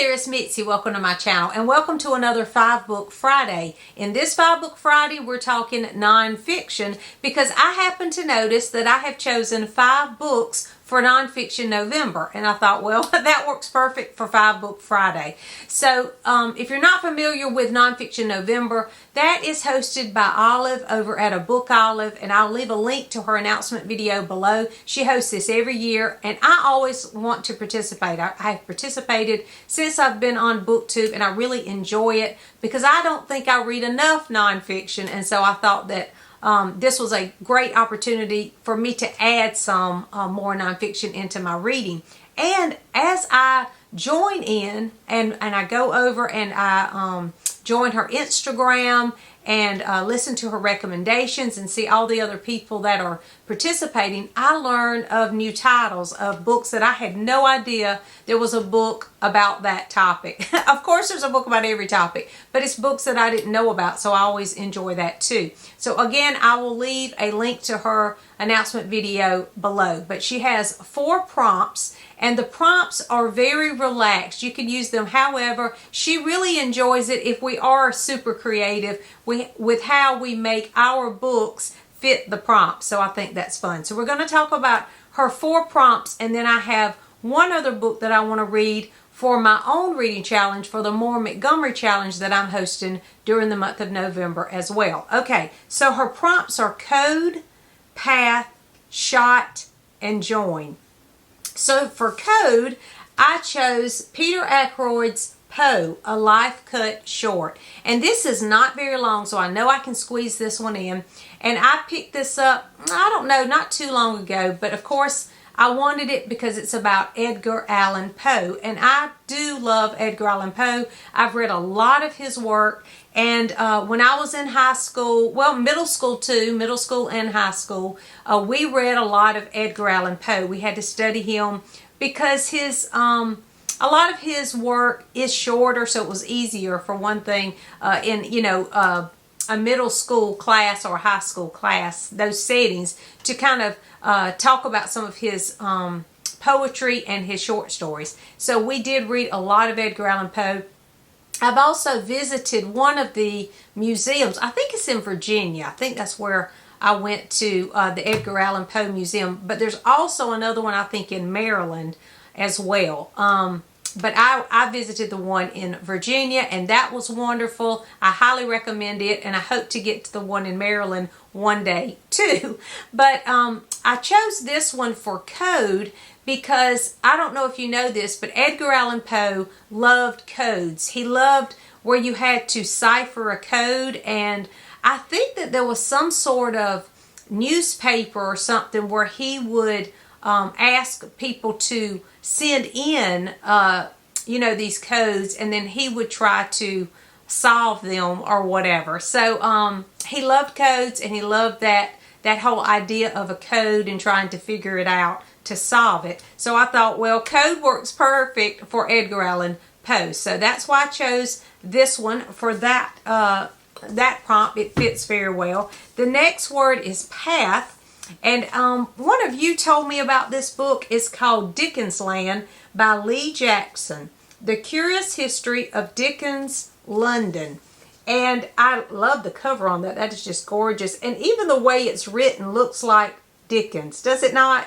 there, it's Mitzi. Welcome to my channel and welcome to another 5-Book Friday. In this 5-Book Friday, we're talking nonfiction because I happen to notice that I have chosen 5 books for Nonfiction November, and I thought, well, that works perfect for 5-Book Friday. So if you're not familiar with Nonfiction November, that is hosted by Olive over at A Book Olive, and I'll leave a link to her announcement video below. She hosts this every year, and I always want to participate. I have participated since I've been on BookTube, and I really enjoy it because I don't think I read enough nonfiction, and so I thought that this was a great opportunity for me to add some more nonfiction into my reading. And as I join in and I go over and I join her Instagram and listen to her recommendations and see all the other people that are participating, I learn of new titles of books that I had no idea there was a book about that topic. Of course there's a book about every topic, but it's books that I didn't know about, so I always enjoy that too. So again, I will leave a link to her announcement video below, but she has 4 prompts, and the prompts are very relaxed. You can use them however. She really enjoys it if we are super creative with how we make our books fit the prompts. So I think that's fun. So we're going to talk about her 4 prompts, and then I have one other book that I want to read for my own reading challenge for the More Montgomery challenge that I'm hosting during the month of November as well. Okay, so her prompts are code, path, shot, and join. So for code, I chose Peter Ackroyd's Poe, A Life Cut Short. And this is not very long, so I know I can squeeze this one in. And I picked this up, I don't know, not too long ago, but of course I wanted it because it's about Edgar Allan Poe. And I do love Edgar Allan Poe. I've read a lot of his work. And when I was in high school, well, middle school too, middle school and high school, we read a lot of Edgar Allan Poe. We had to study him because a lot of his work is shorter, so it was easier for one thing in, a middle school class or a high school class, those settings, to kind of talk about some of his poetry and his short stories. So we did read a lot of Edgar Allan Poe. I've also visited one of the museums. I think it's in Virginia. I think that's where I went to, the Edgar Allan Poe Museum. But there's also another one, I think, in Maryland as well. But I visited the one in Virginia, and that was wonderful. I highly recommend it, and I hope to get to the one in Maryland one day too. But I chose this one for code because I don't know if you know this, but Edgar Allan Poe loved codes. He loved where you had to cipher a code, and I think that there was some sort of newspaper or something where he would ask people to send in these codes, and then he would try to solve them or whatever. So he loved codes, and he loved that whole idea of a code and trying to figure it out to solve it. So I thought, well, code works perfect for Edgar Allan Poe. So that's why I chose this one for that prompt. It fits very well. The next word is path. And one of you told me about this book. It's called Dickens Land by Lee Jackson, The Curious History of Dickens' London. And I love the cover on that. That is just gorgeous. And even the way it's written looks like Dickens, does it not?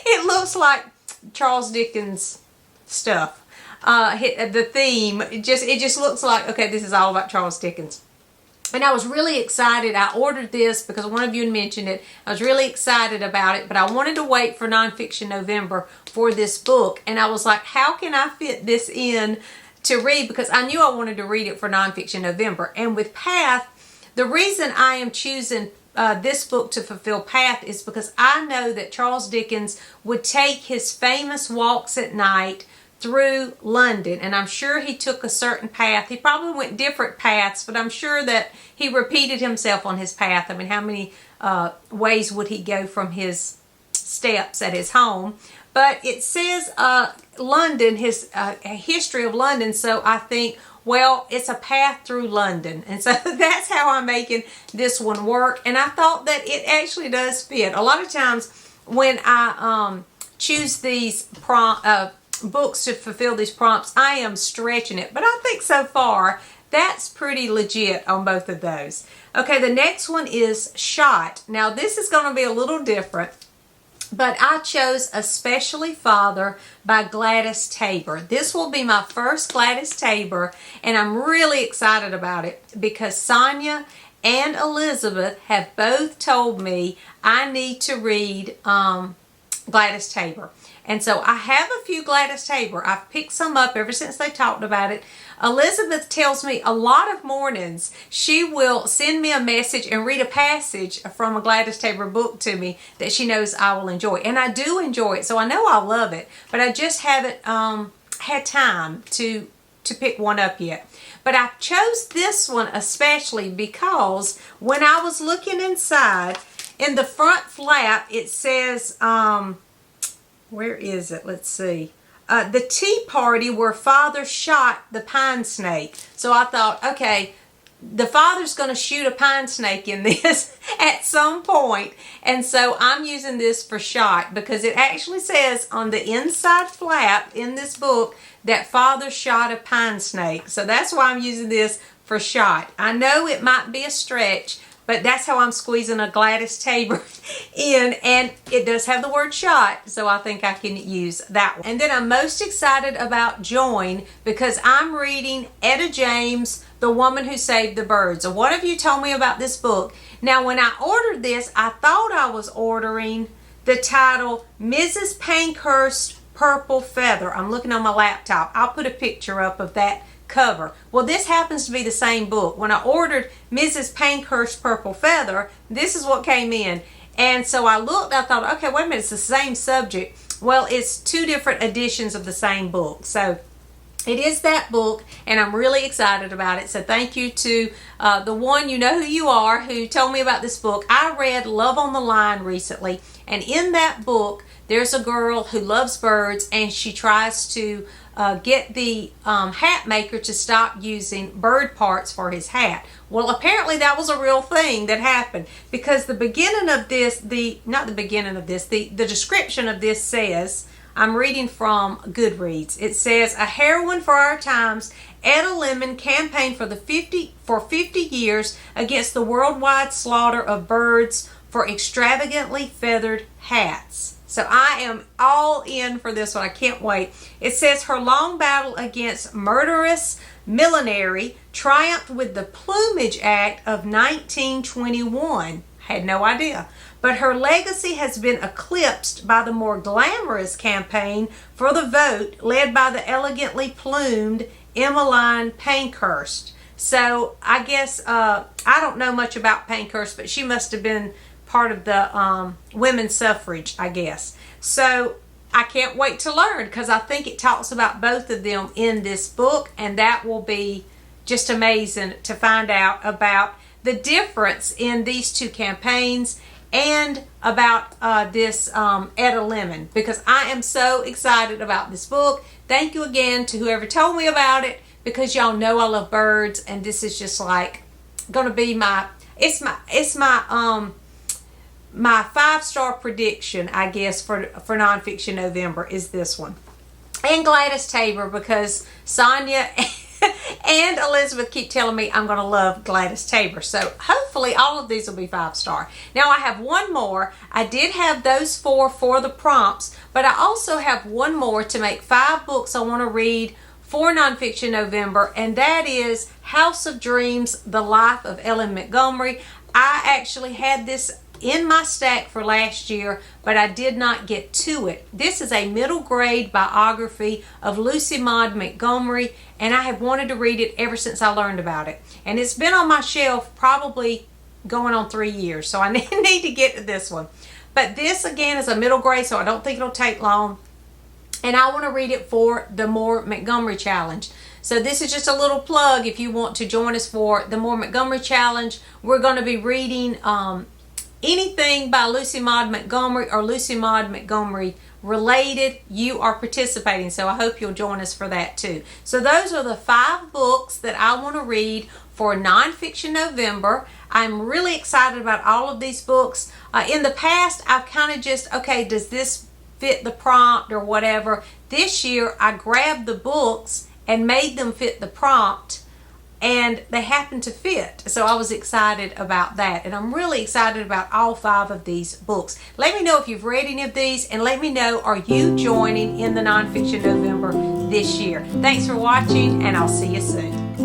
It looks like Charles Dickens stuff. The theme, it just looks like, okay, this is all about Charles Dickens. And I was really excited. I ordered this because one of you mentioned it. I was really excited about it, but I wanted to wait for Nonfiction November for this book. And I was like, how can I fit this in to read? Because I knew I wanted to read it for Nonfiction November. And with Path, the reason I am choosing this book to fulfill Path is because I know that Charles Dickens would take his famous walks at night through London, and I'm sure he took a certain path. He probably went different paths, but I'm sure that he repeated himself on his path. I mean, how many ways would he go from his steps at his home? But it says London, his history of London, so I think, well, it's a path through London. And so that's how I'm making this one work. And I thought that it actually does fit. A lot of times when I choose these books to fulfill these prompts, I am stretching it. But I think so far, that's pretty legit on both of those. Okay, the next one is Shot. Now, this is going to be a little different, but I chose Especially Father by Gladys Tabor. This will be my first Gladys Tabor, and I'm really excited about it because Sonia and Elizabeth have both told me I need to read Gladys Tabor. And so I have a few Gladys Tabor. I've picked some up ever since they talked about it. Elizabeth tells me a lot of mornings she will send me a message and read a passage from a Gladys Tabor book to me that she knows I will enjoy. And I do enjoy it, so I know I'll love it. But I just haven't had time to pick one up yet. But I chose this one especially because when I was looking inside, in the front flap, it says... where is it? Let's see. The tea party where Father shot the pine snake. So I thought, okay, the Father's going to shoot a pine snake in this at some point. And so I'm using this for Shot because it actually says on the inside flap in this book that Father shot a pine snake. So that's why I'm using this for Shot. I know it might be a stretch, but that's how I'm squeezing a Gladys Tabor in. And it does have the word shot, so I think I can use that one. And then I'm most excited about Join because I'm reading ETA James, The Woman Who Saved the Birds. So one of you told me about this book. Now, when I ordered this, I thought I was ordering the title Mrs. Pankhurst's Purple Feather. I'm looking on my laptop. I'll put a picture up of that cover. Well, this happens to be the same book. When I ordered Mrs. Pankhurst's Purple Feather, this is what came in. And so I looked, I thought, okay, wait a minute, it's the same subject. Well, it's two different editions of the same book. So it is that book, and I'm really excited about it. So thank you to the one, you know who you are, who told me about this book. I read Love on the Line recently, and in that book, there's a girl who loves birds, and she tries to get the hat maker to stop using bird parts for his hat. Well, apparently that was a real thing that happened because the beginning of this, the description of this says, I'm reading from Goodreads. It says, a heroine for our times, Etta Lemon campaigned for 50 years against the worldwide slaughter of birds for extravagantly feathered hats. So I am all in for this one. I can't wait. It says her long battle against murderous millinery triumphed with the Plumage Act of 1921. Had no idea. But her legacy has been eclipsed by the more glamorous campaign for the vote led by the elegantly plumed Emmeline Pankhurst. So I guess, I don't know much about Pankhurst, but she must have been part of the women's suffrage, I guess. So I can't wait to learn because I think it talks about both of them in this book, and that will be just amazing to find out about the difference in these two campaigns and about this Etta Lemon, because I am so excited about this book. Thank you again to whoever told me about it, because y'all know I love birds, and this is just like gonna be my 5-star prediction, I guess, for Nonfiction November is this one. And Gladys Tabor, because Sonia and Elizabeth keep telling me I'm going to love Gladys Tabor. So hopefully all of these will be 5-star. Now I have one more. I did have those 4 for the prompts, but I also have one more to make 5 books I want to read for Nonfiction November, and that is House of Dreams, The Life of Ellen Montgomery. I actually had this in my stack for last year, but I did not get to it. This is a middle grade biography of Lucy Maud Montgomery, and I have wanted to read it ever since I learned about it. And it's been on my shelf probably going on 3 years, so I need to get to this one. But this, again, is a middle grade, so I don't think it'll take long. And I want to read it for the More Montgomery Challenge. So this is just a little plug if you want to join us for the More Montgomery Challenge. We're going to be reading anything by Lucy Maud Montgomery or Lucy Maud Montgomery related. You are participating, so I hope you'll join us for that too. So those are the 5 books that I want to read for Nonfiction November. I'm really excited about all of these books. In the past, I've kind of just, okay, does this fit the prompt or whatever. This year I grabbed the books and made them fit the prompt, and they happened to fit. So I was excited about that, and I'm really excited about all 5 of these books. Let me know if you've read any of these, and let me know, are you joining in the Nonfiction November this year? Thanks for watching, and I'll see you soon.